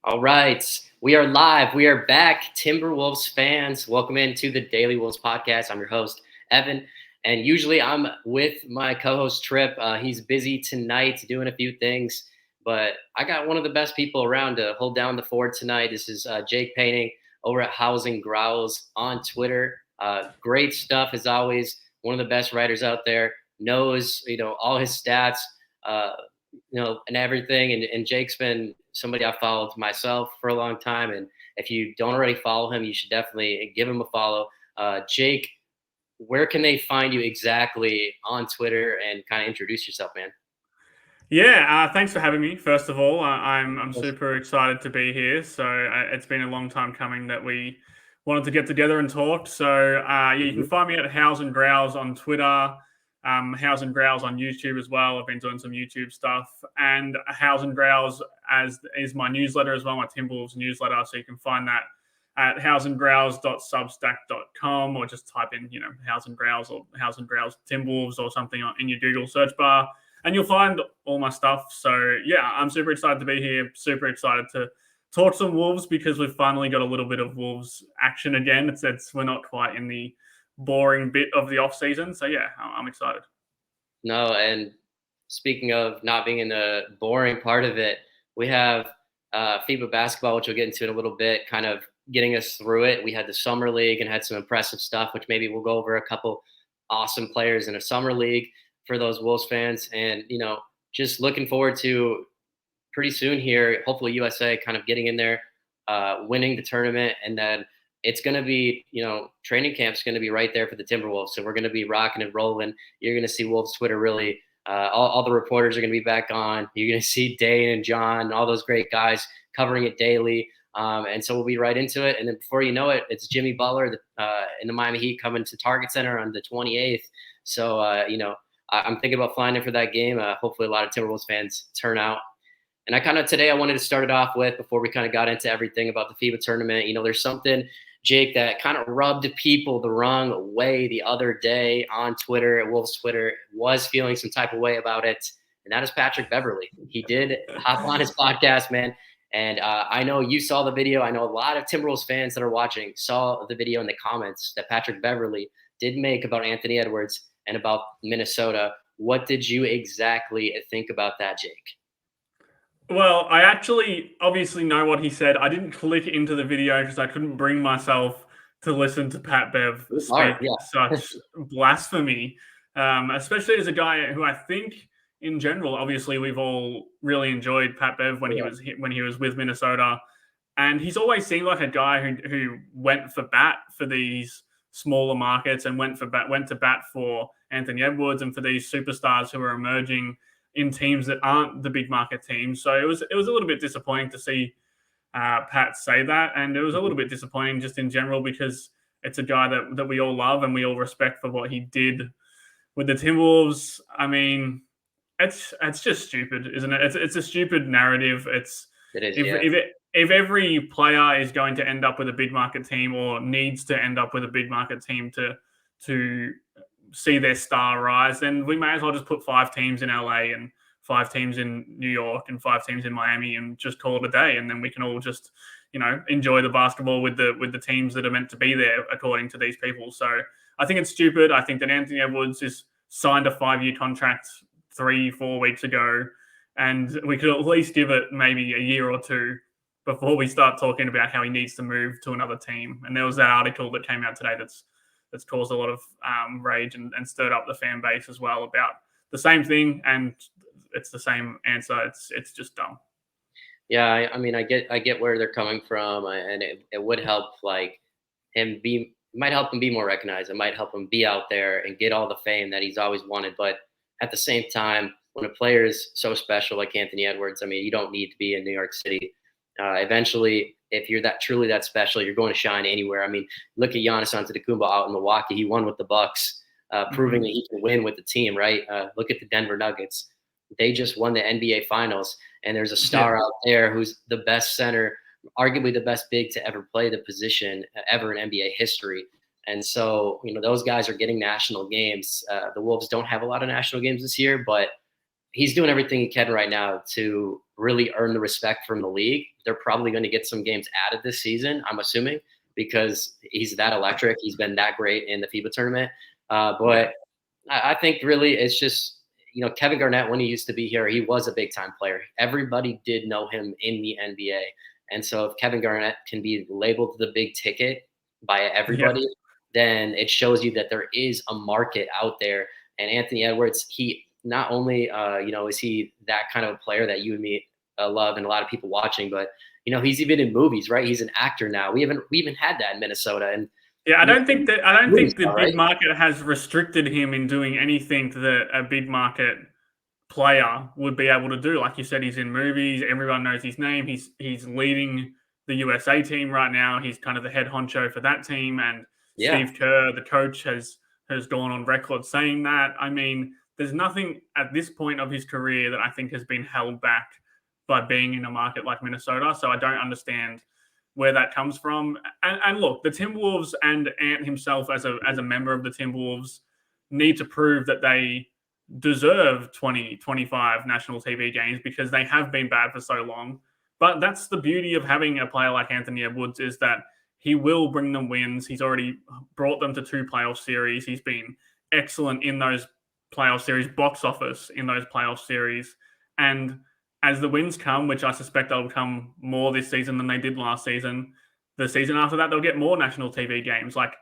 All right. We are live. We are back. Timberwolves fans, welcome into the Daily Wolves podcast. I'm your host, Evan. And usually I'm with my co host, Trip. He's busy tonight doing a few things, but I got one of the best people around to hold down the fort tonight. This is Jake Painting over at Housing Growls on Twitter. Great stuff as always. One of the best writers out there. Knows, all his stats. And everything. And Jake's been somebody I followed myself for a long time. And if you don't already follow him, you should definitely give him a follow. Jake, where can they find you exactly on Twitter and kind of introduce yourself, man? Yeah, thanks for having me. First of all, I'm super excited to be here. So it's been a long time coming that we wanted to get together and talk. So yeah, you can Mhm. find me at House and Growls on Twitter, House and Growls on YouTube as well. I've been doing some YouTube stuff, and House and Growls as is my newsletter as well, my Timberwolves newsletter. So you can find that at houseandgrowls.substack.com, or just type in House and Growls or House and Growls Timberwolves or something in your Google search bar, and you'll find all my stuff. So yeah, I'm super excited to be here. Super excited to talk some Wolves because we've finally got a little bit of Wolves action again. It's we're not quite in the boring bit of the off season. So yeah, I'm excited. No, and speaking of not being in the boring part of it, we have FIBA basketball, which we'll get into in a little bit, kind of getting us through it. We had the summer league and had some impressive stuff, which maybe we'll go over a couple awesome players in a summer league for those Wolves fans. And, just looking forward to pretty soon here, hopefully USA kind of getting in there, winning the tournament. And then it's going to be, training camp's going to be right there for the Timberwolves. So we're going to be rocking and rolling. You're going to see Wolves Twitter really. All the reporters are going to be back on. You're going to see Dane and John, all those great guys covering it daily. And so we'll be right into it. And then before you know it, it's Jimmy Butler in the Miami Heat coming to Target Center on the 28th. So, I'm thinking about flying in for that game. Hopefully a lot of Timberwolves fans turn out. And today I wanted to start it off with, before we kind of got into everything about the FIBA tournament, there's something, Jake, that kind of rubbed people the wrong way the other day on Twitter, at Wolves Twitter, was feeling some type of way about it. And that is Patrick Beverley. He did hop on his podcast, man. And I know you saw the video. I know a lot of Timberwolves fans that are watching saw the video in the comments that Patrick Beverley did make about Anthony Edwards and about Minnesota. What did you exactly think about that, Jake? Well, I actually obviously know what he said. I didn't click into the video because I couldn't bring myself to listen to Pat Bev It was hard, speak yeah. such blasphemy, especially as a guy who I think, in general, obviously we've all really enjoyed Pat Bev when Yeah. when he was with Minnesota, and he's always seemed like a guy who went for bat for these smaller markets and went to bat for Anthony Edwards and for these superstars who are emerging in teams that aren't the big market teams. So it was a little bit disappointing to see Pat say that, and it was a Mhm. little bit disappointing just in general because it's a guy that we all love and we all respect for what he did with the Timberwolves. I mean, it's just stupid, isn't it? It's a stupid narrative. It's It is, if yeah. if it, if every player is going to end up with a big market team or needs to end up with a big market team to see their star rise, then we may as well just put 5 teams in LA and 5 teams in New York and 5 teams in Miami and just call it a day. And then we can all just, enjoy the basketball with the teams that are meant to be there according to these people. So I think it's stupid. I think that Anthony Edwards is signed a 5-year contract 3-4 weeks ago, and we could at least give it maybe a year or two before we start talking about how he needs to move to another team. And there was that article that came out today that's caused a lot of rage and stirred up the fan base as well about the same thing, and it's the same answer. It's just dumb. Yeah, I mean, I get where they're coming from, and it would help, like, him be might help him be more recognized. It might help him be out there and get all the fame that he's always wanted. But at the same time, when a player is so special like Anthony Edwards, I mean, you don't need to be in New York City. Eventually, if you're that truly that special, you're going to shine anywhere. I mean, look at Giannis Antetokounmpo out in Milwaukee. He won with the Bucks, proving Mm-hmm. that he can win with the team. Right? Look at the Denver Nuggets. They just won the NBA Finals, and there's a Yeah. star out there who's the best center, arguably the best big to ever play the position ever in NBA history. And so, those guys are getting national games. The Wolves don't have a lot of national games this year, but he's doing everything he can right now to really earn the respect from the league. They're probably going to get some games added this season, I'm assuming, because he's that electric. He's been that great in the FIBA tournament. But I think really it's just, Kevin Garnett, when he used to be here, he was a big time player. Everybody did know him in the NBA. And so if Kevin Garnett can be labeled the big ticket by everybody, then it shows you that there is a market out there. And Anthony Edwards, he not only, is he that kind of player that you and me love and a lot of people watching, but, he's even in movies, right? He's an actor now. We even had that in Minnesota. And yeah, I don't think the big market has restricted him in doing anything that a big market player would be able to do. Like you said, he's in movies. Everyone knows his name. He's leading the USA team right now. He's kind of the head honcho for that team. And Steve Kerr, the coach, has gone on record saying that. I mean, there's nothing at this point of his career that I think has been held back by being in a market like Minnesota. So I don't understand where that comes from. And look, the Timberwolves and Ant himself as a member of the Timberwolves need to prove that they deserve 20, 25 national TV games because they have been bad for so long. But that's the beauty of having a player like Anthony Edwards, is that he will bring them wins. He's already brought them to 2 playoff series. He's been excellent in those playoff series, box office in those playoff series. And as the wins come, which I suspect they'll come more this season than they did last season, the season after that, they'll get more national TV games. Like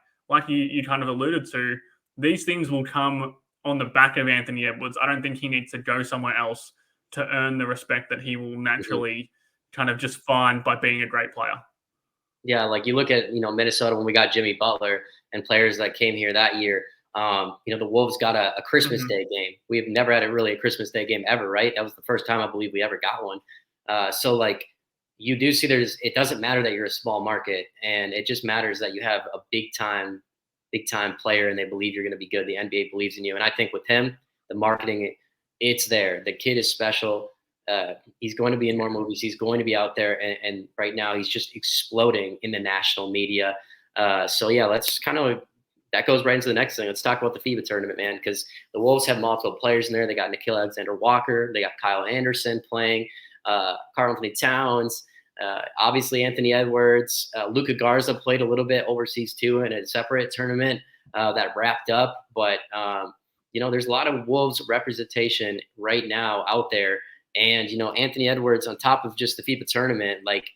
you kind of alluded to, these things will come on the back of Anthony Edwards. I don't think he needs to go somewhere else to earn the respect that he will naturally kind of just find by being a great player. Yeah, like you look at, Minnesota when we got Jimmy Butler and players that came here that year. The Wolves got a Christmas Day game. We've never had a Christmas Day game ever, right? That was the first time I believe we ever got one. So like you do see it doesn't matter that you're a small market, and it just matters that you have a big time player and they believe you're going to be good. The NBA believes in you. And I think with him, the marketing, it's there. The kid is special. He's going to be in more movies. He's going to be out there. And right now he's just exploding in the national media. So yeah, that goes right into the next thing. Let's talk about the FIBA tournament, man, because the Wolves have multiple players in there. They got Nickeil Alexander-Walker. They got Kyle Anderson playing, Karl-Anthony Towns, obviously Anthony Edwards. Luka Garza played a little bit overseas too in a separate tournament that wrapped up. But, there's a lot of Wolves representation right now out there. And, Anthony Edwards, on top of just the FIBA tournament, like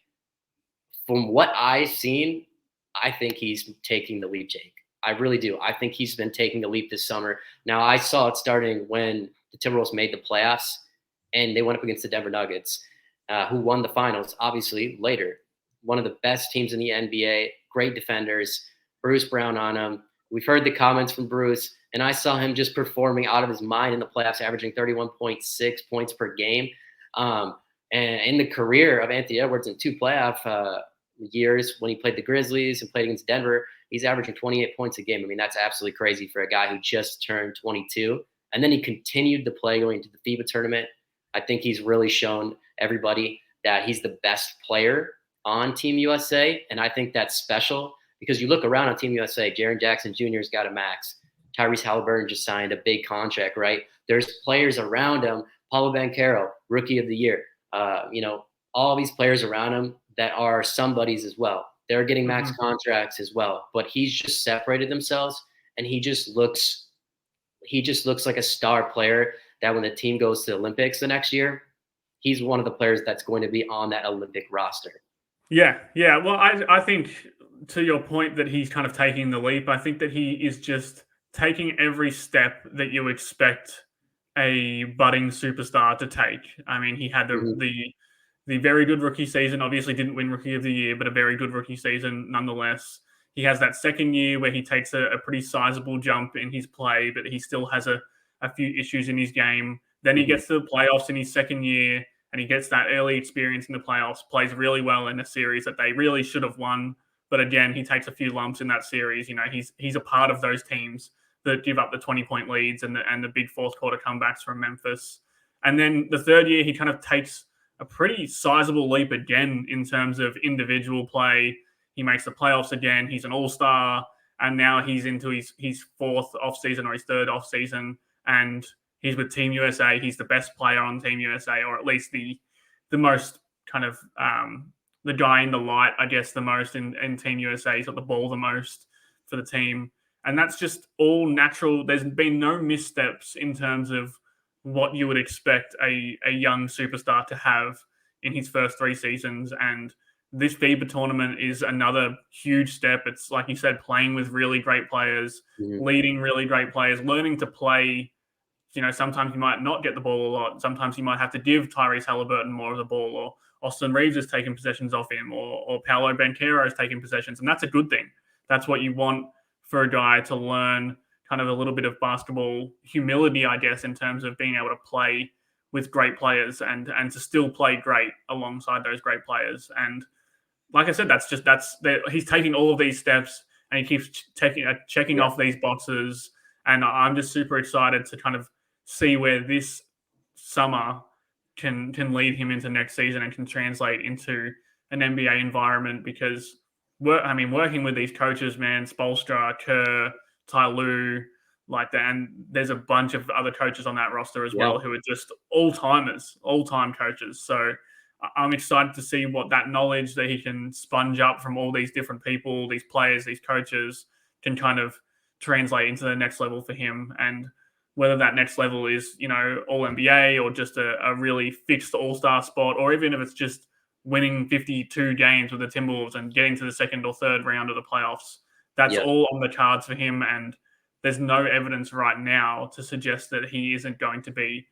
from what I've seen, I think he's taking the leap, Jake. I really do. I think he's been taking the leap this summer. Now, I saw it starting when the Timberwolves made the playoffs and they went up against the Denver Nuggets, who won the finals, obviously, later. One of the best teams in the NBA, great defenders, Bruce Brown on them. We've heard the comments from Bruce, and I saw him just performing out of his mind in the playoffs, averaging 31.6 points per game. And in the career of Anthony Edwards in 2 playoff years, when he played the Grizzlies and played against Denver, he's averaging 28 points a game. I mean, that's absolutely crazy for a guy who just turned 22. And then he continued to play going to the FIBA tournament. I think he's really shown everybody that he's the best player on Team USA. And I think that's special because you look around on Team USA, Jaren Jackson Jr.'s got a max. Tyrese Halliburton just signed a big contract, right? There's players around him. Paulo Banchero, Rookie of the Year. All these players around him that are somebodies as well. They're getting max contracts as well. But he's just separated themselves, and he just looks like a star player that when the team goes to the Olympics the next year, he's one of the players that's going to be on that Olympic roster. Yeah. Well, I think to your point that he's kind of taking the leap, I think that he is just taking every step that you expect a budding superstar to take. I mean, he had the very good rookie season, obviously didn't win Rookie of the Year, but a very good rookie season nonetheless. He has that second year where he takes a pretty sizable jump in his play, but he still has a few issues in his game. Then he gets to the playoffs in his second year, and he gets that early experience in the playoffs, plays really well in a series that they really should have won. But again, he takes a few lumps in that series. He's a part of those teams that give up the 20-point leads and the big fourth quarter comebacks from Memphis. And then the third year, he kind of takes a pretty sizable leap again in terms of individual play. He makes the playoffs again. He's an all-star, and now he's into his fourth offseason or his third offseason, and he's with Team USA. He's the best player on Team USA, or at least the the most kind of the guy in the light, I guess, the most in Team USA. He's got the ball the most for the team. And that's just all natural. There's been no missteps in terms of what you would expect a young superstar to have in his first 3 seasons. And this FIBA tournament is another huge step. It's like you said, playing with really great players, leading really great players, learning to play. Sometimes you might not get the ball a lot. Sometimes you might have to give Tyrese Halliburton more of the ball, or Austin Reeves is taking possessions off him, or Paolo Banchero is taking possessions. And that's a good thing. That's what you want for a guy to learn kind of a little bit of basketball humility, I guess, in terms of being able to play with great players and to still play great alongside those great players. And like I said, he's taking all of these steps and he keeps checking off these boxes. And I'm just super excited to kind of see where this summer can lead him into next season and can translate into an NBA environment, because working with these coaches, man, Spoelstra, Kerr, Ty Lue, like that, and there's a bunch of other coaches on that roster as well who are just all-time coaches. So I'm excited to see what that knowledge that he can sponge up from all these different people, these players, these coaches, can kind of translate into the next level for him. And whether that next level is, all NBA or just a really fixed all-star spot, or even if it's just winning 52 games with the Timberwolves and getting to the second or third round of the playoffs, that's all on the cards for him. And there's no evidence right now to suggest that he isn't going to be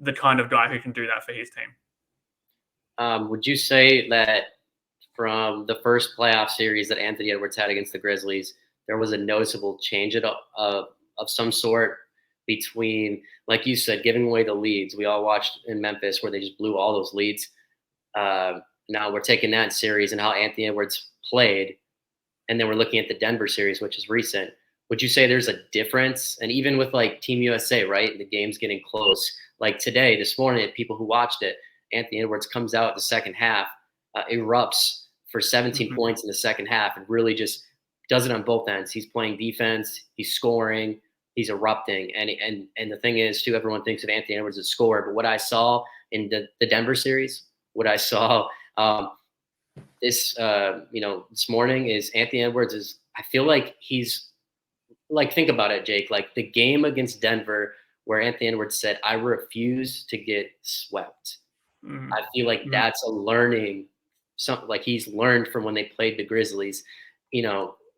the kind of guy who can do that for his team. Would you say that from the first playoff series that Anthony Edwards had against the Grizzlies, there was a noticeable change of some sort between, like you said, giving away the leads? We all watched in Memphis where they just blew all those leads. Now we're taking that series and how Anthony Edwards played, and then we're looking at the Denver series, which is recent. Would you say there's a difference? And even with like Team USA, right? The game's getting close. Like today, this morning, people who watched it, Anthony Edwards comes out the second half, erupts for 17 points in the second half, and really just does it on both ends. He's playing defense, he's scoring, he's erupting. And the thing is, too, everyone thinks of Anthony Edwards as a scorer, but what I saw in the Denver series, what I saw this morning is Anthony Edwards is, I feel like he's like, think about it, Jake, like the game against Denver where Anthony Edwards said, "I refuse to get swept." I feel like that's a learning, something like he's learned from when they played the Grizzlies. They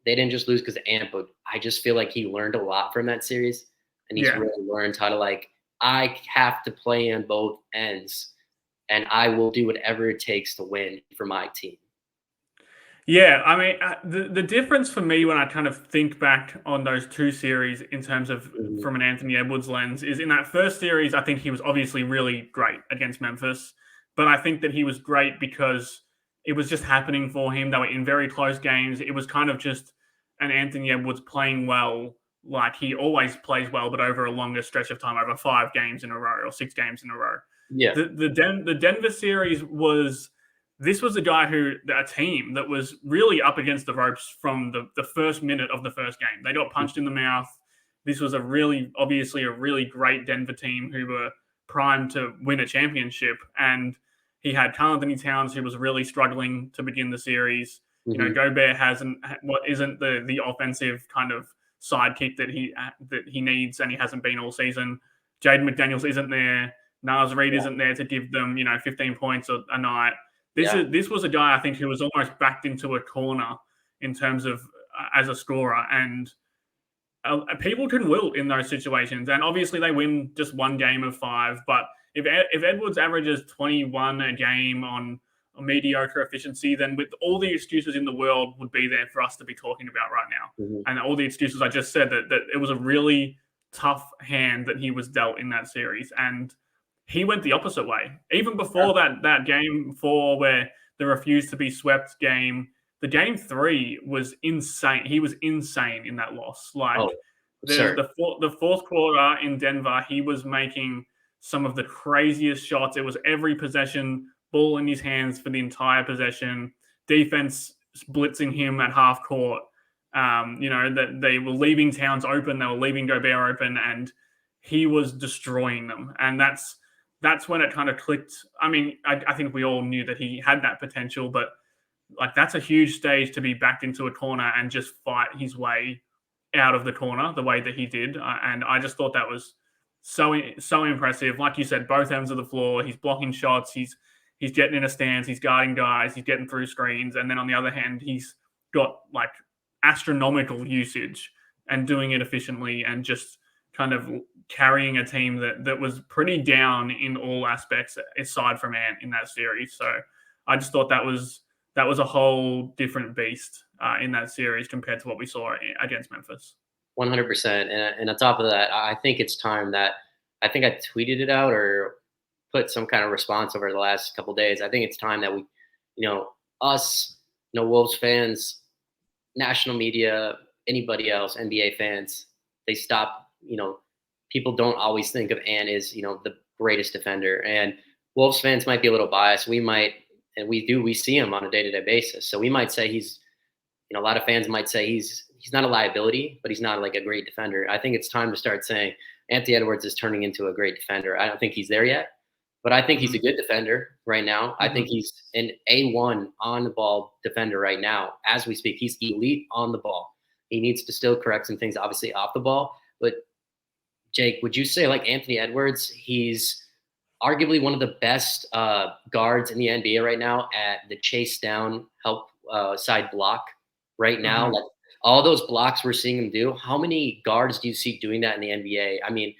didn't just lose because of Ant, but I just feel like he learned a lot from that series, and he's really learned how to I have to play on both ends, and I will do whatever it takes to win for my team. Yeah, I mean, the difference for me when I kind of think back on those 2 series in terms of from an Anthony Edwards lens is in that first series, I think he was obviously really great against Memphis, but I think that he was great because it was just happening for him. They were in very close games. It was kind of just an Anthony Edwards playing well, like he always plays well, but over a longer stretch of time, over 5 games in a row or 6 games in a row. Yeah. The Denver series was... This was a team that was really up against the ropes from the first minute of the first game. They got punched in the mouth. This was obviously a really great Denver team who were primed to win a championship. And he had Karl-Anthony Towns, who was really struggling to begin the series. Gobert isn't the offensive kind of sidekick that he needs, and he hasn't been all season. Jaden McDaniels isn't there. Naz Reid isn't there to give them 15 points a night. This was a guy, I think, who was almost backed into a corner in terms of as a scorer, and people can wilt in those situations. And obviously, they win just 1 game of 5. But if Edwards averages 21 a game on a mediocre efficiency, then with all the excuses in the world would be there for us to be talking about right now, and all the excuses I just said, that it was a really tough hand that he was dealt in that series, and he went the opposite way. Even before that game 4 where the refused to be swept game, the game 3 was insane. He was insane in that loss. The fourth quarter in Denver, he was making some of the craziest shots. It was every possession, ball in his hands for the entire possession, defense blitzing him at half court. That they were leaving Towns open, they were leaving Gobert open, and he was destroying them. And that's that's when it kind of clicked. I mean, I think we all knew that he had that potential, but like that's a huge stage to be backed into a corner and just fight his way out of the corner the way that he did. And I just thought that was so impressive. Like you said, both ends of the floor, he's blocking shots, he's getting in a stance, he's guarding guys, he's getting through screens, and then on the other hand, he's got like astronomical usage and doing it efficiently and just kind of carrying a team that was pretty down in all aspects aside from Ant in that series. So I just thought that was a whole different beast in that series compared to what we saw against Memphis. 100%. And on top of that, I think it's time that I think I tweeted it out or put some kind of response over the last couple of days. I think it's time that we, us, Wolves fans, national media, anybody else, NBA fans, they stop, people don't always think of Ant as, the greatest defender. And Wolves fans might be a little biased. We might, and we see him on a day-to-day basis. So we might say he's, a lot of fans might say he's not a liability, but he's not like a great defender. I think it's time to start saying Anthony Edwards is turning into a great defender. I don't think he's there yet, but I think he's a good defender right now. Mm-hmm. I think he's an A1 on the ball defender right now. As we speak, he's elite on the ball. He needs to still correct some things, obviously, off the ball. But Jake, would you say like Anthony Edwards, he's arguably one of the best guards in the NBA right now at the chase down, help side block right now? Mm-hmm. Like all those blocks we're seeing him do, how many guards do you see doing that in the NBA? I mean,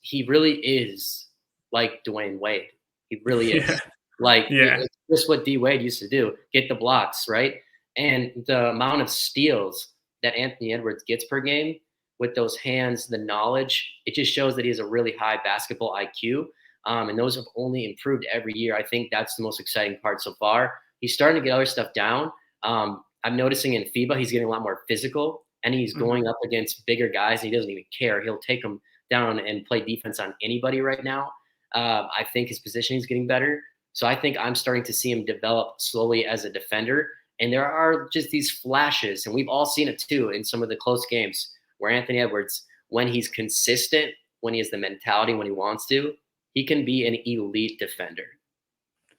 he really is like Dwayne Wade. He really is. Yeah. It's just what D Wade used to do, get the blocks, right? And the amount of steals that Anthony Edwards gets per game with those hands, the knowledge, it just shows that he has a really high basketball IQ. And those have only improved every year. I think that's the most exciting part so far. He's starting to get other stuff down. I'm noticing in FIBA, he's getting a lot more physical and he's going up against bigger guys. And he doesn't even care. He'll take them down and play defense on anybody right now. I think his positioning is getting better. So I think I'm starting to see him develop slowly as a defender. And there are just these flashes, and we've all seen it too in some of the close games where Anthony Edwards, when he's consistent, when he has the mentality, when he wants to, he can be an elite defender.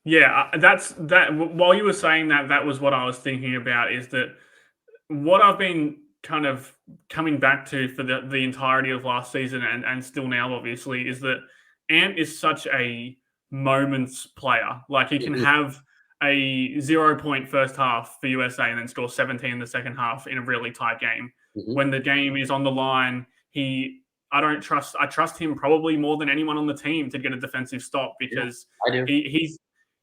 Yeah, that's that. While you were saying that, that was what I was thinking about, is that what I've been kind of coming back to for the entirety of last season and still now, obviously, is that Ant is such a moments player. Like he can have a 0 point first half for USA and then score 17 in the second half in a really tight game. Mm-hmm. When the game is on the line, I trust him probably more than anyone on the team to get a defensive stop, because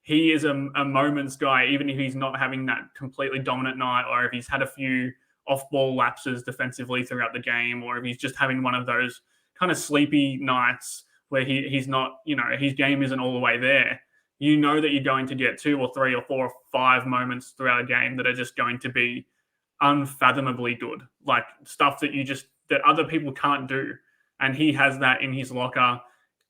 he is a moments guy, even if he's not having that completely dominant night, or if he's had a few off-ball lapses defensively throughout the game, or if he's just having one of those kind of sleepy nights where he's not, his game isn't all the way there. You know that you're going to get 2 or 3 or 4 or 5 moments throughout a game that are just going to be unfathomably good, like stuff that other people can't do. And he has that in his locker.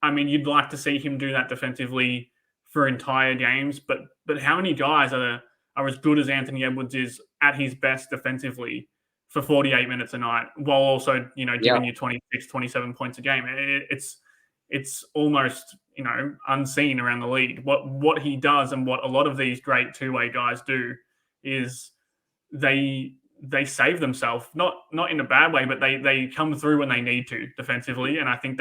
I mean, you'd like to see him do that defensively for entire games, but how many guys are as good as Anthony Edwards is at his best defensively for 48 minutes a night, while also, giving you 26, 27 points a game? It's almost, unseen around the league. What he does, and what a lot of these great two-way guys do, is they save themselves, not in a bad way, but they come through when they need to defensively. And I think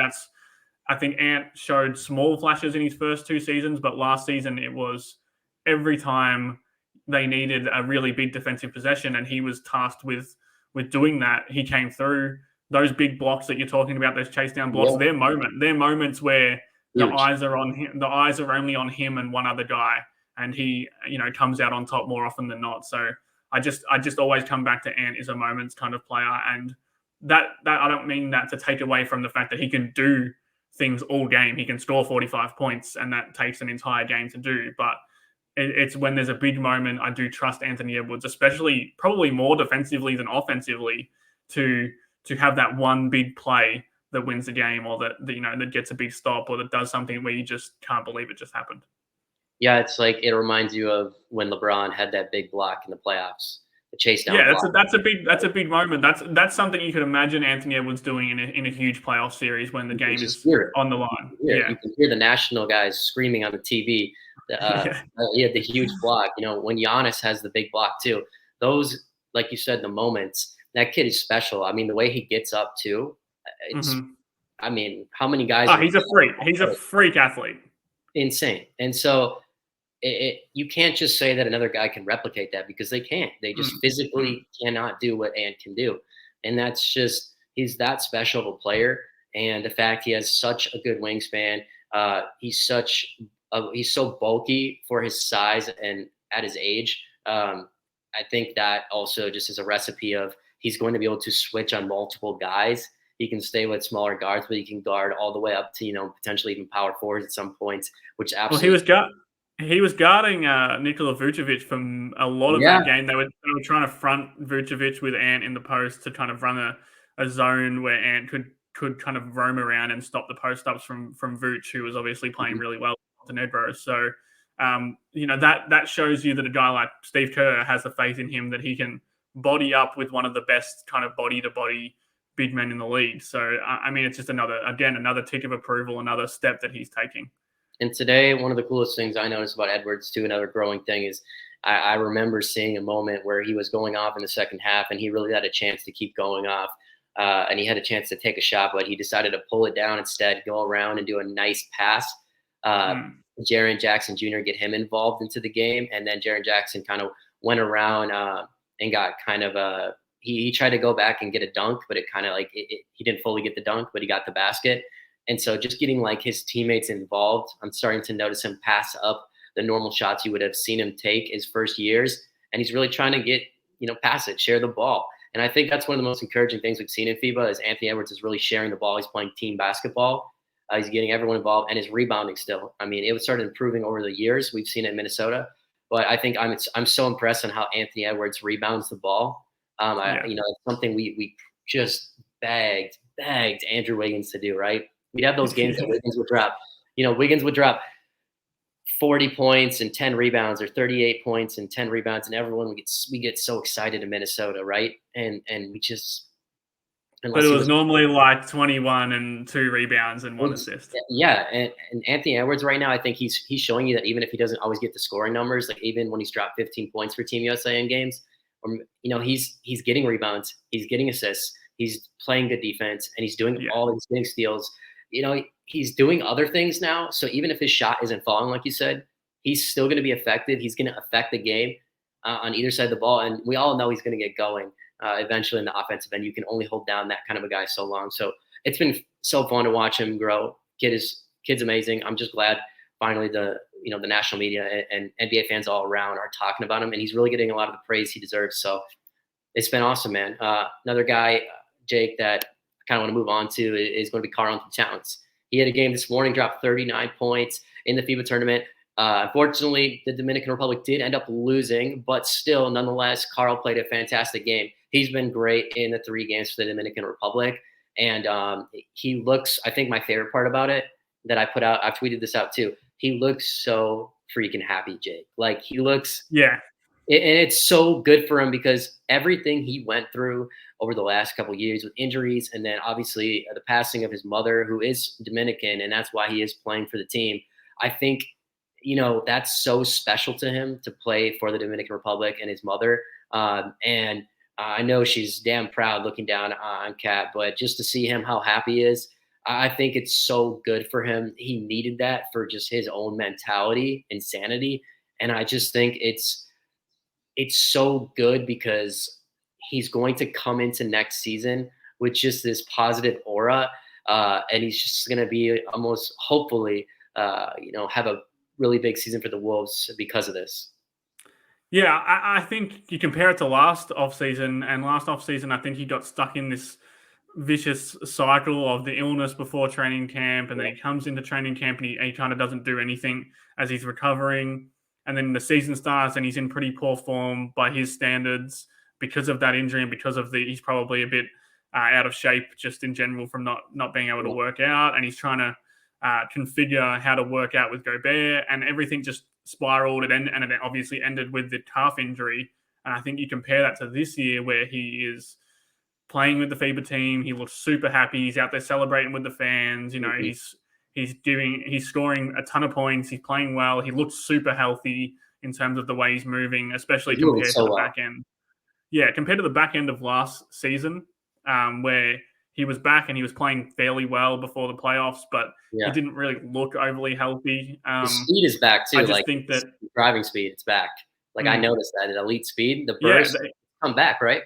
Ant showed small flashes in his first 2 seasons, but last season it was every time they needed a really big defensive possession and he was tasked with doing that, he came through. Those big blocks that you're talking about, those chase down blocks, they're moments where the eyes are on him. The eyes are only on him and one other guy, and he, comes out on top more often than not. So I just always come back to Ant is a moments kind of player, and that I don't mean that to take away from the fact that he can do things all game. He can score 45 points, and that takes an entire game to do. But it's when there's a big moment, I do trust Anthony Edwards, especially probably more defensively than offensively, to have that one big play that wins the game, or that gets a big stop, or that does something where you just can't believe it just happened. Yeah, it's like it reminds you of when LeBron had that big block in the playoffs. chase down Yeah, block. that's a big moment. That's something you could imagine Anthony Edwards doing in a huge playoff series when the game Just is hear it. on the line. You can hear the national guys screaming on the TV. Yeah. The huge block. When Giannis has the big block too. Those, like you said, the moments. That kid is special. I mean, the way he gets up too. It's. Mm-hmm. I mean, how many guys? Oh, he's a freak. He's a freak athlete. Insane. And so you can't just say that another guy can replicate that, because they can't. They just physically cannot do what Ant can do. And that's just, he's that special of a player. And the fact he has such a good wingspan, he's so bulky for his size and at his age. I think that also just is a recipe of, he's going to be able to switch on multiple guys. He can stay with smaller guards, but he can guard all the way up to, potentially even power forwards at some points, which absolutely. Well, he was guarding Nikola Vucevic from a lot of that game. They were trying to front Vucevic with Ant in the post to kind of run a zone where Ant could kind of roam around and stop the post ups from Vuce, who was obviously playing really well to Nedro. So that shows you that a guy like Steve Kerr has the faith in him that he can body up with one of the best kind of body to body big men in the league. So I mean, it's just another tick of approval, another step that he's taking. And today, one of the coolest things I noticed about Edwards too, another growing thing, is I remember seeing a moment where he was going off in the second half, and he really had a chance to keep going off, and he had a chance to take a shot, but he decided to pull it down instead, go around and do a nice pass. Jaren Jackson Jr. get him involved into the game, and then Jaren Jackson kind of went around and got kind of he tried to go back and get a dunk, but it kind of like he didn't fully get the dunk, but he got the basket. And so just getting like his teammates involved, I'm starting to notice him pass up the normal shots you would have seen him take his first years. And he's really trying to get, pass it, share the ball. And I think that's one of the most encouraging things we've seen in FIBA is Anthony Edwards is really sharing the ball. He's playing team basketball. He's getting everyone involved, and his rebounding still. I mean, it started improving over the years. We've seen it in Minnesota. But I think I'm so impressed on how Anthony Edwards rebounds the ball. It's something we just begged Andrew Wiggins to do, right? We'd have those games that Wiggins would drop. Wiggins would drop 40 points and 10 rebounds, or 38 points and 10 rebounds, and everyone we get so excited in Minnesota, right? And we just. But it was normally like 21 and 2 rebounds and 1 assist. Yeah, and Anthony Edwards right now, I think he's showing you that even if he doesn't always get the scoring numbers, like even when he's dropped 15 points for Team USA in games, he's getting rebounds, he's getting assists, he's playing good defense, and he's doing all these big steals. He's doing other things now. So even if his shot isn't falling, like you said, he's still going to be effective. He's going to affect the game on either side of the ball. And we all know he's going to get going eventually in the offensive end. You can only hold down that kind of a guy so long. So it's been so fun to watch him grow. Kid's amazing. I'm just glad finally the national media and NBA fans all around are talking about him, and he's really getting a lot of the praise he deserves. So it's been awesome, man. Another guy, Jake, that kind of want to move on to is going to be Karl-Anthony Towns. He had a game this morning, dropped 39 points in the FIBA tournament. Unfortunately, the Dominican Republic did end up losing, but still, nonetheless, Karl played a fantastic game. He's been great in the 3 games for the Dominican Republic. And he looks, I think my favorite part about it that I put out, I've tweeted this out too. He looks so freaking happy, Jake. Like he looks, and it's so good for him because everything he went through over the last couple of years with injuries, and then obviously the passing of his mother, who is Dominican, and that's why he is playing for the team. I think, that's so special to him to play for the Dominican Republic and his mother. And I know she's damn proud looking down on Kat, but just to see him, how happy he is, I think it's so good for him. He needed that for just his own mentality and sanity. And I just think it's so good because he's going to come into next season with just this positive aura. And he's just going to be almost hopefully, have a really big season for the Wolves because of this. Yeah, I think you compare it to last offseason, and last offseason, I think he got stuck in this vicious cycle of the illness before training camp, and then he comes into training camp and he kind of doesn't do anything as he's recovering. And then the season starts and he's in pretty poor form by his standards because of that injury and because of he's probably a bit out of shape just in general from not being able to work out. And he's trying to configure how to work out with Gobert, and everything just spiraled and it obviously ended with the calf injury. And I think you compare that to this year where he is playing with the FIBA team. He looks super happy. He's out there celebrating with the fans. You know, Mhm. he's scoring a ton of points. He's playing well. He looks super healthy in terms of the way he's moving, especially He's moving compared to so the well. back end. Yeah, compared to the back end of last season, where he was back and he was playing fairly well before the playoffs, but he Yeah. didn't really look overly healthy. His speed is back I too, just like, think his that, driving speed, it's back. Like, I mm, noticed that, at elite speed, the yeah, burst come back, right?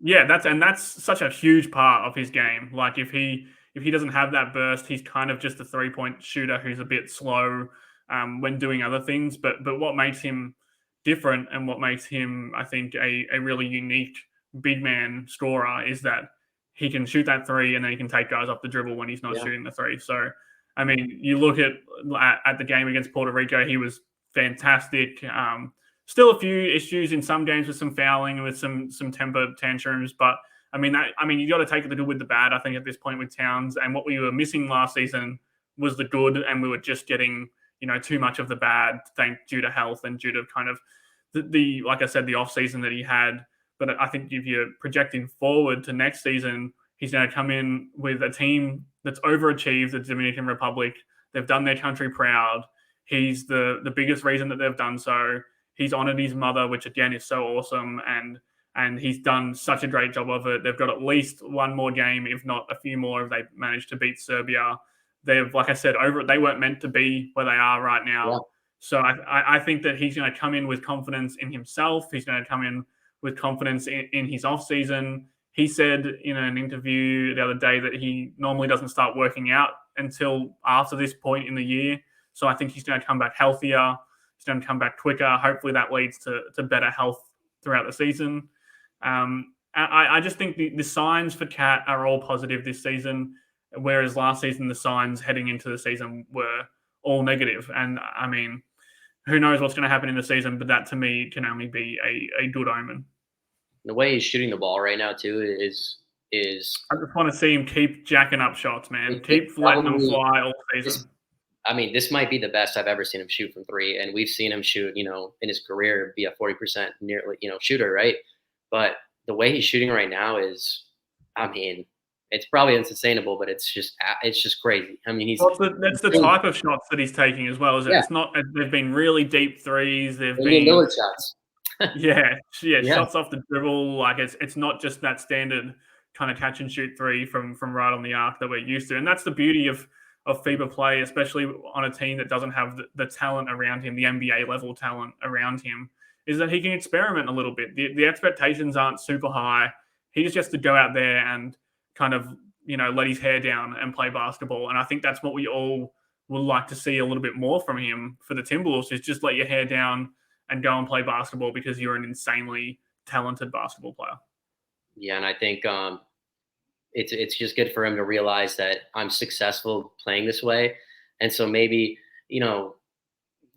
yeah, that's such a huge part of his game. Like if he doesn't have that burst, he's kind of just a 3-point shooter who's a bit slow when doing other things. But what makes him different and what makes him, I think, a really unique big man scorer is that he can shoot that three and then he can take guys off the dribble when he's not Yeah. shooting the three. So I mean, you look at the game against Puerto Rico, he was fantastic. Still a few issues in some games with some fouling and with some temper tantrums, but I mean, you got to take the good with the bad. I think at this point with Towns, and what we were missing last season was the good, and we were just getting too much of the bad, due to health and due to kind of the like I said, the off season that he had. But I think if you're projecting forward to next season, he's going to come in with a team that's overachieved the Dominican Republic. They've done their country proud. He's the biggest reason that they've done so. He's honored his mother, which again is so awesome, and he's done such a great job of it. They've got at least one more game, if not a few more, if they manage to beat Serbia. They've, like I said, they weren't meant to be where they are right Yeah. now. So I think that he's going to come in with confidence in himself. He's going to come in with confidence in his off season. He said in an interview the other day that he normally doesn't start working out until after this point in the year. So I think he's going to come back healthier. He's going to come back quicker. Hopefully that leads to better health throughout the season. I just think the signs for Cat are all positive this season, whereas last season the signs heading into the season were all negative. And I mean, who knows what's going to happen in the season, but that to me can only be a good omen. The way he's shooting the ball right now too is I just want to see him keep jacking up shots, man. it's Keep letting them probably fly all this. season. I mean, this might be the best I've ever seen him shoot from three, and we've seen him shoot, in his career, be a 40% nearly, shooter, right? But the way he's shooting right now is, I mean, it's probably unsustainable, but it's just crazy. I mean, Well, that's the type of shots that he's taking as well. Is it? yeah, It's not. They've been really deep threes. They've Damian been Lillard shots. yeah, Yeah, shots off the dribble. Like it's not just that standard kind of catch and shoot three from right on the arc that we're used to, and that's the beauty of FIBA play, especially on a team that doesn't have the talent around him, the NBA level talent around him, is that he can experiment a little bit. The expectations aren't super high. He just has to go out there and kind of let his hair down and play basketball. And I think that's what we all would like to see a little bit more from him for the Timberwolves, is just let your hair down and go and play basketball because you're an insanely talented basketball player. yeah, and I think it's just good for him to realize that I'm successful playing this way, and so maybe you know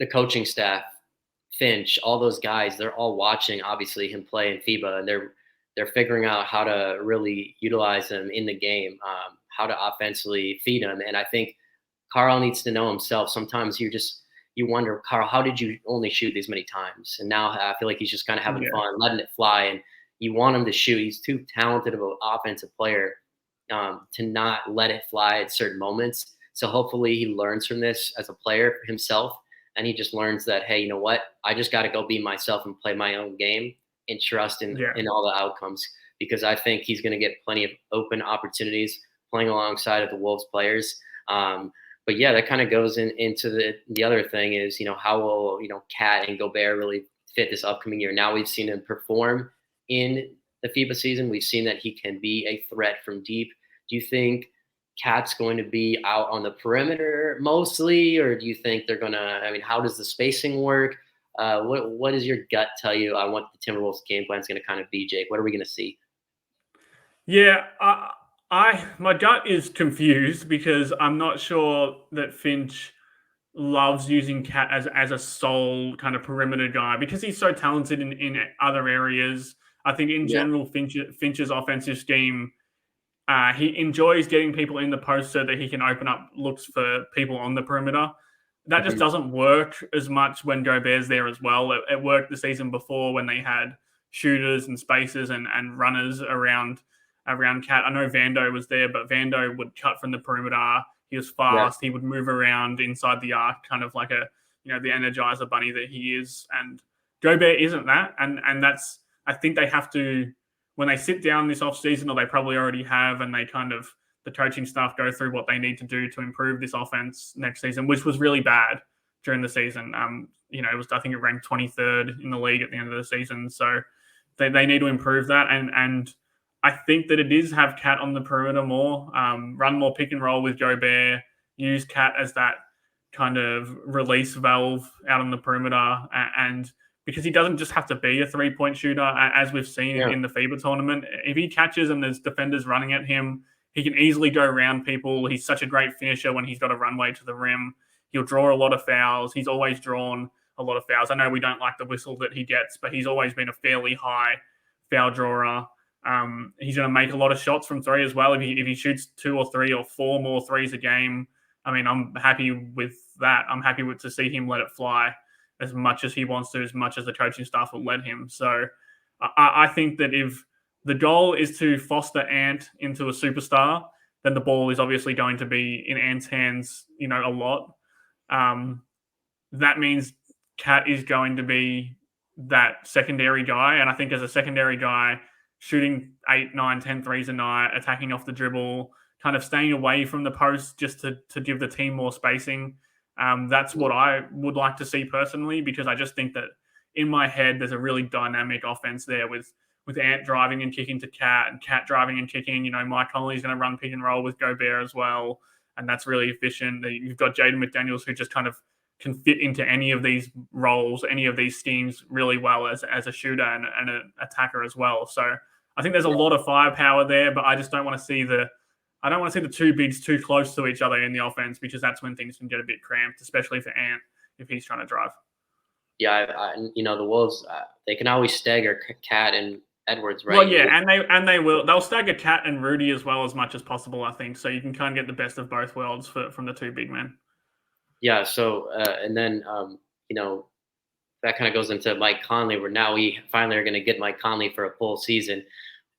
the coaching staff, Finch, all those guys, they're all watching obviously him play in FIBA, and they're figuring out how to really utilize him in the game, how to offensively feed him. And I think Carl needs to know himself. Sometimes you wonder, Carl, how did you only shoot these many times? And now I feel like he's just kind of having Yeah. fun, letting it fly. And you want him to shoot. He's too talented of an offensive player to not let it fly at certain moments. So hopefully he learns from this as a player himself, and he just learns that, hey, you know what? I just got to go be myself and play my own game and trust Yeah. in all the outcomes, because I think he's going to get plenty of open opportunities playing alongside of the Wolves players. But yeah, that kind of goes into the other thing is, how will, Cat and Gobert really fit this upcoming year? Now we've seen him perform in the FIBA season. We've seen that he can be a threat from deep. Do you think Cat's going to be out on the perimeter mostly, or do you think they're going to, I mean, how does the spacing work? What does your gut tell you on what the Timberwolves game plan is going to kind of be, Jake? What are we going to see? Yeah, my gut is confused because I'm not sure that Finch loves using Cat as a sole kind of perimeter guy because he's so talented in other areas. I think in Yeah, general, Finch's offensive scheme, he enjoys getting people in the post so that he can open up looks for people on the perimeter. that just doesn't work as much when Gobert's there as well. It worked the season before when they had shooters and spacers and runners around Cat. I know Vando was there, but Vando would cut from the perimeter. He was fast. He would move around inside the arc, kind of like the Energizer bunny that he is. And Gobert isn't that. And that's, I think they have to, when they sit down this offseason, or they probably already have, and they kind of, the coaching staff go through what they need to do to improve this offense next season, which was really bad during the season. It was, I think it ranked 23rd in the league at the end of the season. So they need to improve that. And I think that it is have Cat on the perimeter more, run more pick and roll with Gobert, use Cat as that kind of release valve out on the perimeter. And because he doesn't just have to be a 3-point shooter, as we've seen in the FIBA tournament. If he catches and there's defenders running at him, he can easily go around people. He's such a great finisher when he's got a runway to the rim. He'll draw a lot of fouls. He's always drawn a lot of fouls. I know we don't like the whistle that he gets, but he's always been a fairly high foul drawer. He's going to make a lot of shots from three as well. If he shoots 2 or 3 or 4 more threes a game, I mean, I'm happy with that. I'm happy to see him let it fly as much as he wants to, as much as the coaching staff will let him. So I think that if the goal is to foster Ant into a superstar, then the ball is obviously going to be in Ant's hands, a lot. That means Cat is going to be that secondary guy. And I think as a secondary guy, shooting 8, 9, 10 threes a night, attacking off the dribble, kind of staying away from the post just to give the team more spacing. That's what I would like to see personally, because I just think that in my head, there's a really dynamic offense there with Ant driving and kicking to Cat, and Cat driving and kicking. Mike Conley's going to run pick and roll with Gobert as well, and that's really efficient. You've got Jaden McDaniels, who just kind of can fit into any of these roles, any of these schemes really well as a shooter and an attacker as well. So I think there's a lot of firepower there, but I just don't want to see the two bigs too close to each other in the offense, because that's when things can get a bit cramped, especially for Ant if he's trying to drive. Yeah, the Wolves, they can always stagger Cat and Edwards, right? Well, yeah, and they will. They'll stagger Cat and Rudy as well as much as possible, I think. So you can kind of get the best of both worlds from the two big men. Yeah. So and then that kind of goes into Mike Conley, where now we finally are going to get Mike Conley for a full season.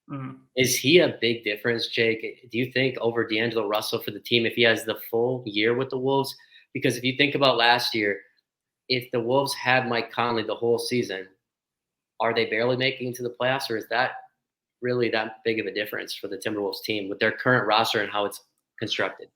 Mm-hmm. Is he a big difference, Jake? Do you think over D'Angelo Russell for the team if he has the full year with the Wolves? Because if you think about last year, if the Wolves had Mike Conley the whole season, are they barely making it to the playoffs, or is that really that big of a difference for the Timberwolves team with their current roster and how it's constructed?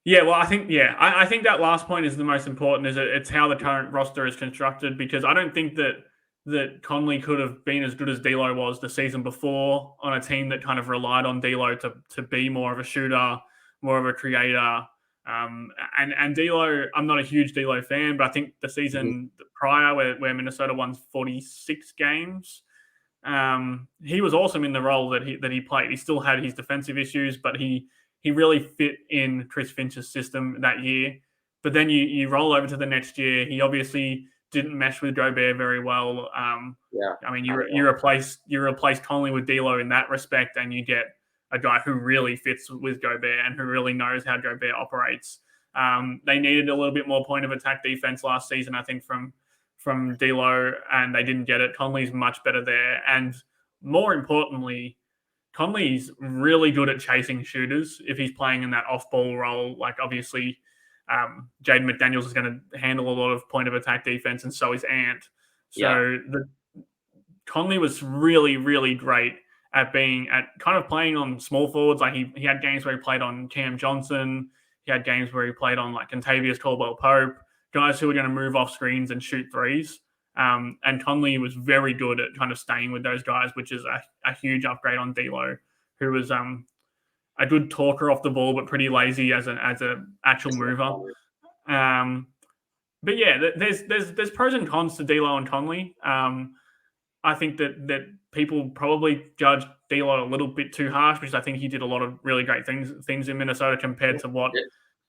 Yeah, well, I think that last point is the most important. Is it's how the current roster is constructed, because I don't think that Conley could have been as good as D'Lo was the season before on a team that kind of relied on D'Lo to be more of a shooter, more of a creator. And D'Lo, I'm not a huge D'Lo fan, but I think the season prior where Minnesota won 46 games, he was awesome in the role that he played. He still had his defensive issues, but he really fit in Chris Finch's system that year. But then you roll over to the next year. He obviously didn't mesh with Gobert very well. I mean, you replace Conley with D'Lo in that respect, and you get a guy who really fits with Gobert and who really knows how Gobert operates. They needed a little bit more point of attack defense last season, I think, from D'Lo, and they didn't get it. Conley's much better there, and more importantly, Conley's really good at chasing shooters if he's playing in that off-ball role. Like, obviously, Jaden McDaniels is going to handle a lot of point of attack defense, and so is Ant. So Conley was really, really great at kind of playing on small forwards. Like he had games where he played on Cam Johnson. He had games where he played on like Kentavious Caldwell-Pope, guys who were going to move off screens and shoot threes. And Conley was very good at kind of staying with those guys, which is a huge upgrade on D'Lo, who was a good talker off the ball, but pretty lazy as an actual mover. But yeah, there's pros and cons to D'Lo and Conley. I think that people probably judge D'Lo a little bit too harsh, because I think he did a lot of really great things in Minnesota compared to what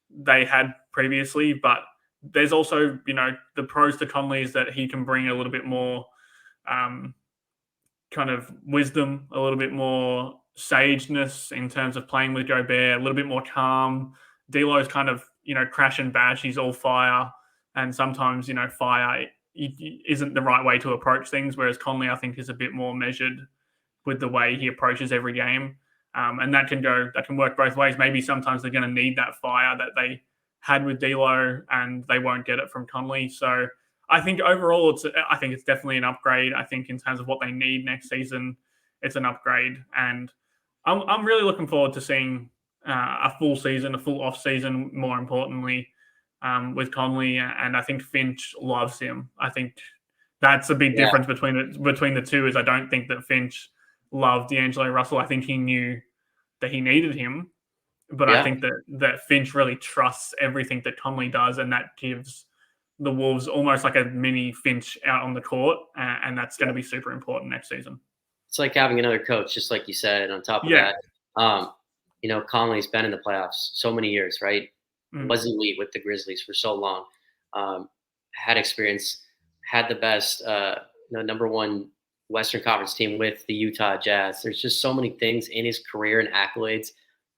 they had previously. But there's also, the pros to Conley is that he can bring a little bit more kind of wisdom, a little bit more sageness in terms of playing with Gobert, a little bit more calm. D'Lo's kind of, crash and bash. He's all fire. and sometimes fire isn't the right way to approach things. Whereas Conley, I think, is a bit more measured with the way he approaches every game, and that can work both ways. Maybe sometimes they're going to need that fire that they had with D'Lo, and they won't get it from Conley. So I think overall, I think it's definitely an upgrade. I think in terms of what they need next season, it's an upgrade, and I'm really looking forward to seeing a full season, a full off season. More importantly, with Conley, and I think Finch loves him. I think that's a big difference between the two. Is I don't think that Finch loved D'Angelo Russell. I think he knew that he needed him, but I think that Finch really trusts everything that Conley does, and that gives the Wolves almost like a mini Finch out on the court, and that's going to be super important next season. It's like having another coach, just like you said. And on top of that, Conley's been in the playoffs so many years, right? Was elite with the Grizzlies for so long. Had experience, had the best, number one Western Conference team with the Utah Jazz. There's just so many things in his career and accolades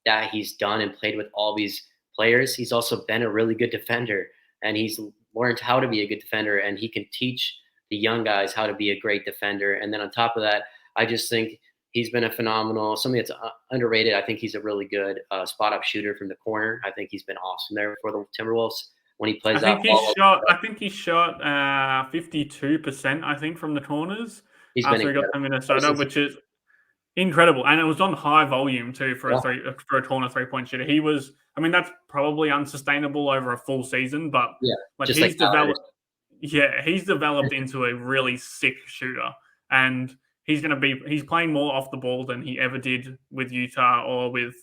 that he's done and played with all these players. He's also been a really good defender, and he's learned how to be a good defender, and he can teach the young guys how to be a great defender. And then on top of that, I just think he's been a phenomenal, something that's underrated. I think he's a really good spot-up shooter from the corner. I think he's been awesome there for the Timberwolves when he plays I think he shot 52%, I think, from the corners after he got to Minnesota, which is incredible. And it was on high volume too for a corner 3-point shooter. He was, I mean, that's probably unsustainable over a full season, but he's developed into a really sick shooter, and he's playing more off the ball than he ever did with Utah or with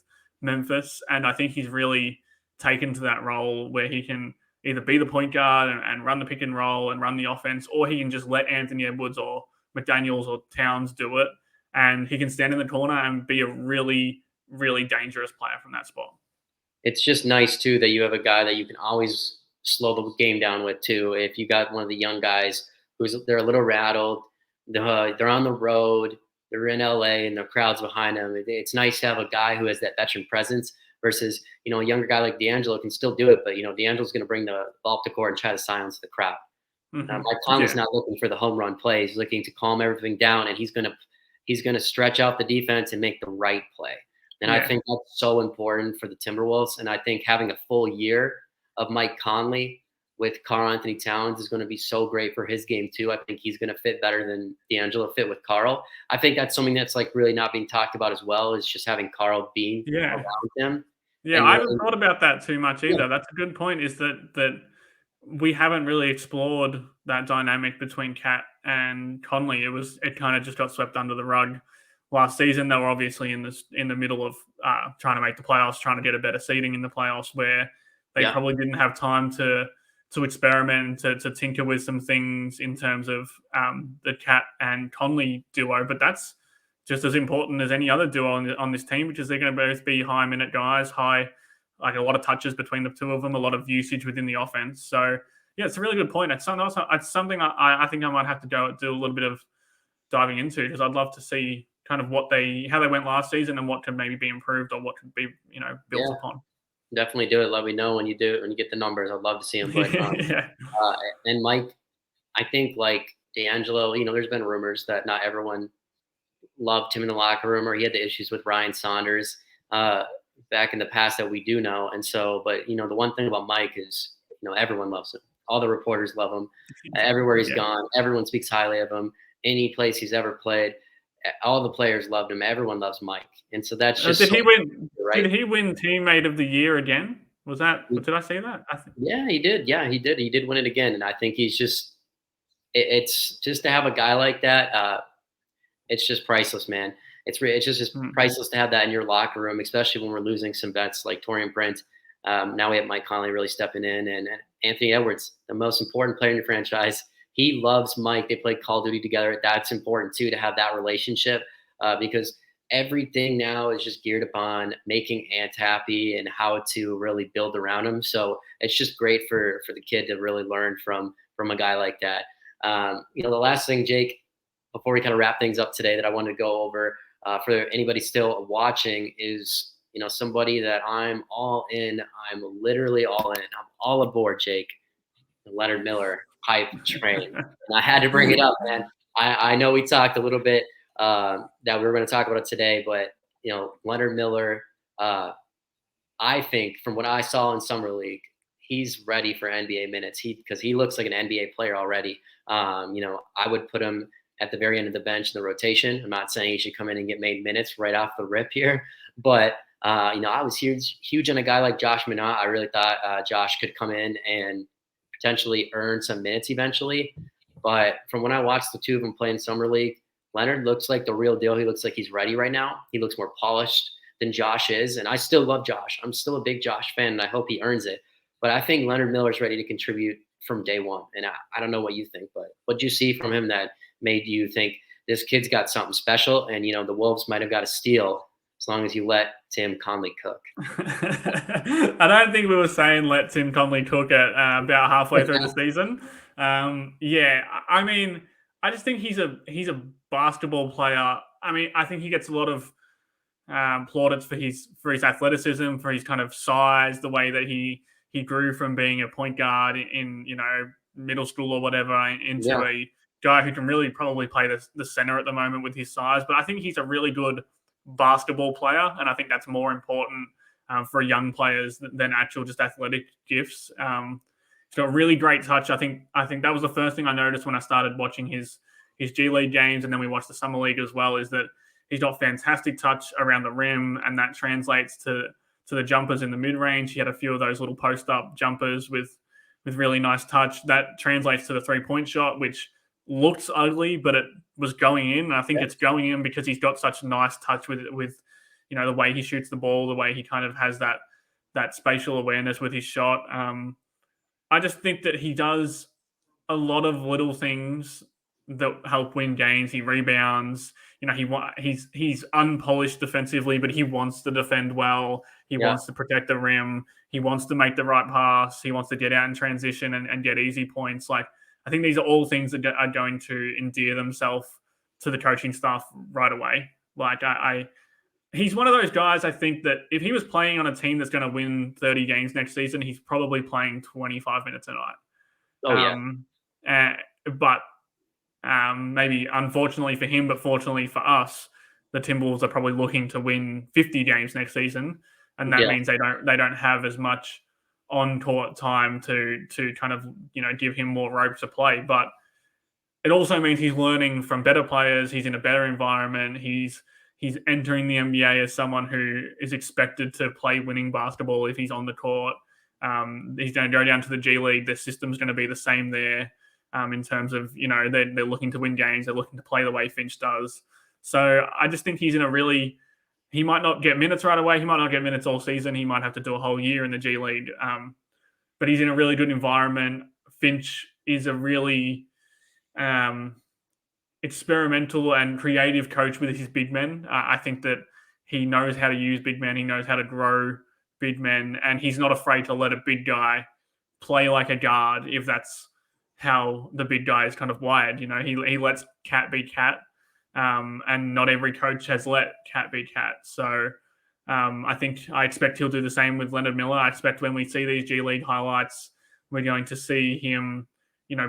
Memphis. And I think he's really taken to that role where he can either be the point guard and run the pick and roll and run the offense, or he can just let Anthony Edwards or McDaniels or Towns do it. And he can stand in the corner and be a really, really dangerous player from that spot. It's just nice, too, that you have a guy that you can always slow the game down with, too. If you got one of the young guys they're a little rattled, they're on the road, they're in LA, and the crowd's behind them. It's nice to have a guy who has that veteran presence versus, a younger guy like D'Angelo can still do it, but, D'Angelo's going to bring the ball up the court and try to silence the crowd. Mike Conley's not looking for the home run plays. He's looking to calm everything down, and he's going to stretch out the defense and make the right play. And I think that's so important for the Timberwolves. And I think having a full year of Mike Conley with Karl-Anthony Towns is going to be so great for his game too. I think he's going to fit better than D'Angelo fit with Karl. I think that's something that's like really not being talked about as well, is just having Karl being around him. Yeah, I haven't thought about that too much either. That's a good point, is that we haven't really explored that dynamic between Cat and Conley. It kind of just got swept under the rug last season. They were obviously in the middle of trying to make the playoffs, trying to get a better seeding in the playoffs, where they probably didn't have time to experiment, to tinker with some things in terms of the Cat and Conley duo. But that's just as important as any other duo on this team, because they're going to both be high minute guys, like a lot of touches between the two of them, a lot of usage within the offense. So yeah, it's a really good point. It's something I think I might have to go do a little bit of diving into, because I'd love to see kind of how they went last season and what could maybe be improved or what could be built upon. Definitely do it. Let me know when you get the numbers. I'd love to see him play. And Mike, I think like D'Angelo, there's been rumors that not everyone loved him in the locker room, or he had the issues with Ryan Saunders back in the past that we do know. And so, but the one thing about Mike is, everyone loves him. All the reporters love him. Everywhere he's gone, everyone speaks highly of him. Any place he's ever played, all the players loved him. Everyone loves Mike. And so that's just did he win teammate of the year again? Did I say that? Yeah, he did. Yeah, he did. He did win it again. And I think he's just, it's just to have a guy like that. It's just priceless, man. It's just priceless to have that in your locker room, especially when we're losing some vets like Taurean Prince. Now we have Mike Conley really stepping in, and Anthony Edwards, the most important player in your franchise. He loves Mike. They play Call of Duty together. That's important too, to have that relationship, because everything now is just geared upon making Ant happy and how to really build around him. So it's just great for the kid to really learn from a guy like that. The last thing, Jake, before we kind of wrap things up today, that I wanted to go over for anybody still watching is, somebody that I'm all in. I'm literally all in. I'm all aboard, Jake. Leonard Miller hype train, and I had to bring it up, man. I know we talked a little bit that we were going to talk about it today, but Leonard Miller. I think from what I saw in summer league, he's ready for NBA minutes. Because he looks like an NBA player already. I would put him at the very end of the bench in the rotation. I'm not saying he should come in and get made minutes right off the rip here, but I was huge on a guy like Josh Minott. I really thought Josh could come in and potentially earn some minutes eventually. But from when I watched the two of them play in summer league, Leonard looks like the real deal. He looks like he's ready right now. He looks more polished than Josh is. And I still love Josh. I'm still a big Josh fan, and I hope he earns it. But I think Leonard Miller's ready to contribute from day one. And I don't know what you think, but what did you see from him that made you think this kid's got something special? And, the Wolves might have got a steal as long as you let Tim Conley cook. I don't think we were saying let Tim Conley cook at about halfway through the season. Yeah, I mean, I just think he's a basketball player. I mean, I think he gets a lot of plaudits for his athleticism, for his kind of size, the way that he grew from being a point guard in middle school or whatever into a guy who can really probably play the center at the moment with his size. But I think he's a really good basketball player, and I think that's more important for young players than actual just athletic gifts. He's got a really great touch. I think that was the first thing I noticed when I started watching his G League games, and then we watched the Summer League as well, is that he's got fantastic touch around the rim, and that translates to the jumpers in the mid-range. He had a few of those little post-up jumpers with really nice touch. That translates to the three-point shot, which looked ugly, but it was going in. And I think it's going in because he's got such nice touch with the way he shoots the ball, the way he kind of has that spatial awareness with his shot. I just think that he does a lot of little things that help win games. He rebounds. He's unpolished defensively, but he wants to defend well. He wants to protect the rim. He wants to make the right pass. He wants to get out in transition and get easy points. Like, I think these are all things that are going to endear themselves to the coaching staff right away. Like, he's one of those guys, I think, that if he was playing on a team that's going to win 30 games next season, he's probably playing 25 minutes a night. But maybe unfortunately for him, but fortunately for us, the Timberwolves are probably looking to win 50 games next season, and that means they don't have as much on-court time to kind of give him more rope to play. But it also means he's learning from better players. He's in a better environment. He's entering the NBA as someone who is expected to play winning basketball if he's on the court. He's going to go down to the G League. The system's going to be the same there. In terms of, they're looking to win games. They're looking to play the way Finch does. So I just think he's he might not get minutes right away. He might not get minutes all season. He might have to do a whole year in the G League. But he's in a really good environment. Finch is a really experimental and creative coach with his big men. I think that he knows how to use big men. He knows how to grow big men. And he's not afraid to let a big guy play like a guard if that's how the big guy is kind of wired. He lets Cat be Cat, and not every coach has let Cat be Cat. So I expect he'll do the same with Leonard Miller. I expect when we see these G League highlights, we're going to see him,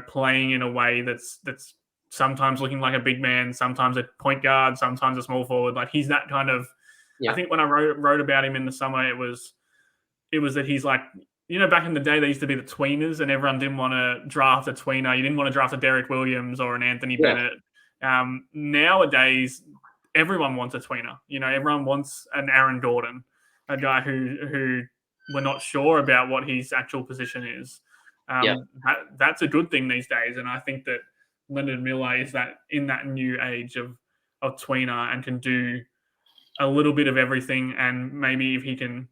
playing in a way that's sometimes looking like a big man, sometimes a point guard, sometimes a small forward. Like, he's that kind of. I think when I wrote about him in the summer, it was that he's like. Back in the day, they used to be the tweeners, and everyone didn't want to draft a tweener. You didn't want to draft a Derek Williams or an Anthony Bennett. Nowadays, everyone wants a tweener. Everyone wants an Aaron Gordon, a guy who we're not sure about what his actual position is. That's a good thing these days, and I think that Leonard Miller is that in that new age of tweener and can do a little bit of everything. And maybe if he can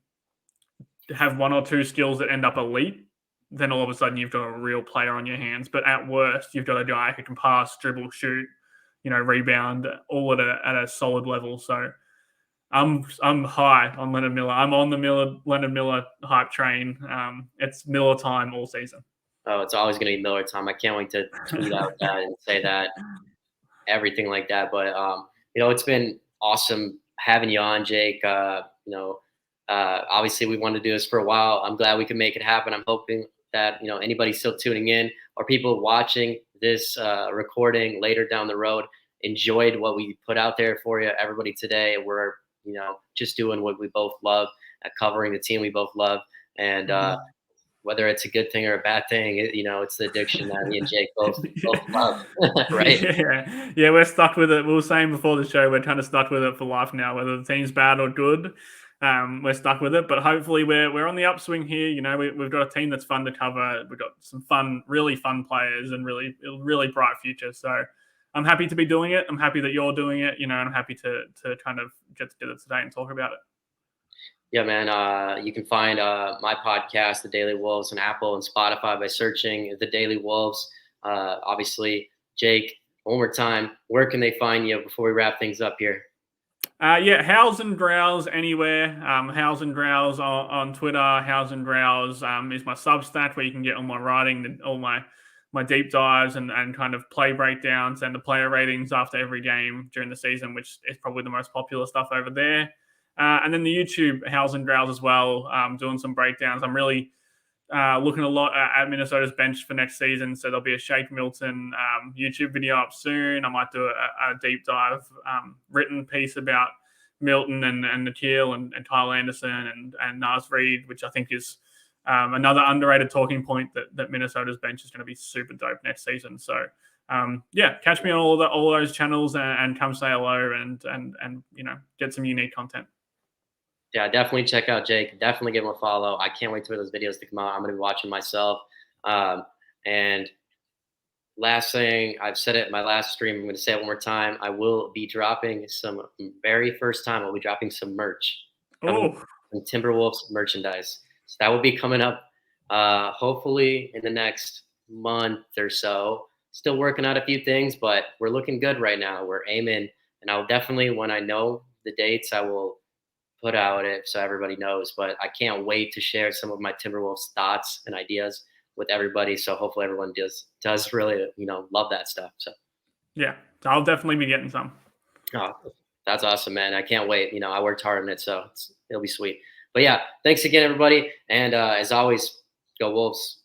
have one or two skills that end up elite, then all of a sudden you've got a real player on your hands. But at worst, you've got a guy who can pass, dribble, shoot, rebound, all at a solid level. So I'm high on Leonard Miller. I'm on the Leonard Miller hype train. It's Miller time all season. Oh, it's always going to be Miller time. I can't wait to tweet out that and say that, everything like that. But it's been awesome having you on, Jake. Obviously we wanted to do this for a while. I'm glad we could make it happen. I'm hoping that, anybody still tuning in or people watching this recording later down the road enjoyed what we put out there for you. Everybody today, we're, just doing what we both love, covering the team we both love. And whether it's a good thing or a bad thing, it's the addiction that me and Jake both love, right? Yeah, we're stuck with it. We were saying before the show, we're kind of stuck with it for life now, whether the team's bad or good. We're stuck with it, but hopefully we're on the upswing here. We've got a team that's fun to cover. We've got some really fun players and really bright future. So I'm happy to be doing it. I'm happy that you're doing it, and I'm happy to kind of get together today and talk about it. Yeah, man. You can find my podcast, The Daily Wolves, on Apple and Spotify by searching The Daily Wolves. Obviously, Jake, one more time, where can they find you before we wrap things up here? Howls and Growls anywhere. Howls and Growls on Twitter. Howls and Growls is my Substack where you can get all my writing, all my deep dives and kind of play breakdowns and the player ratings after every game during the season, which is probably the most popular stuff over there. And then the YouTube Howls and Growls as well, doing some breakdowns. I'm really looking a lot at Minnesota's bench for next season. So there'll be a Shake Milton YouTube video up soon. I might do a deep dive written piece about Milton and Nikhil and Kyle Anderson and Naz Reid, which I think is another underrated talking point that Minnesota's bench is going to be super dope next season. So catch me on all those channels and come say hello and get some unique content. Yeah, definitely check out Jake. Definitely give him a follow. I can't wait for those videos to come out. I'm going to be watching myself. And last thing, I've said it in my last stream. I'm going to say it one more time. I will be dropping some I'll be dropping some merch. Oh, some Timberwolves merchandise. So that will be coming up hopefully in the next month or so. Still working out a few things, but we're looking good right now. We're aiming. And I'll definitely, when I know the dates, I will put out it so everybody knows, but I can't wait to share some of my Timberwolves thoughts and ideas with everybody. So hopefully everyone does really, love that stuff. So yeah, I'll definitely be getting some. Oh, that's awesome, man. I can't wait. I worked hard on it, so it'll be sweet. But yeah, thanks again, everybody. And as always, go Wolves.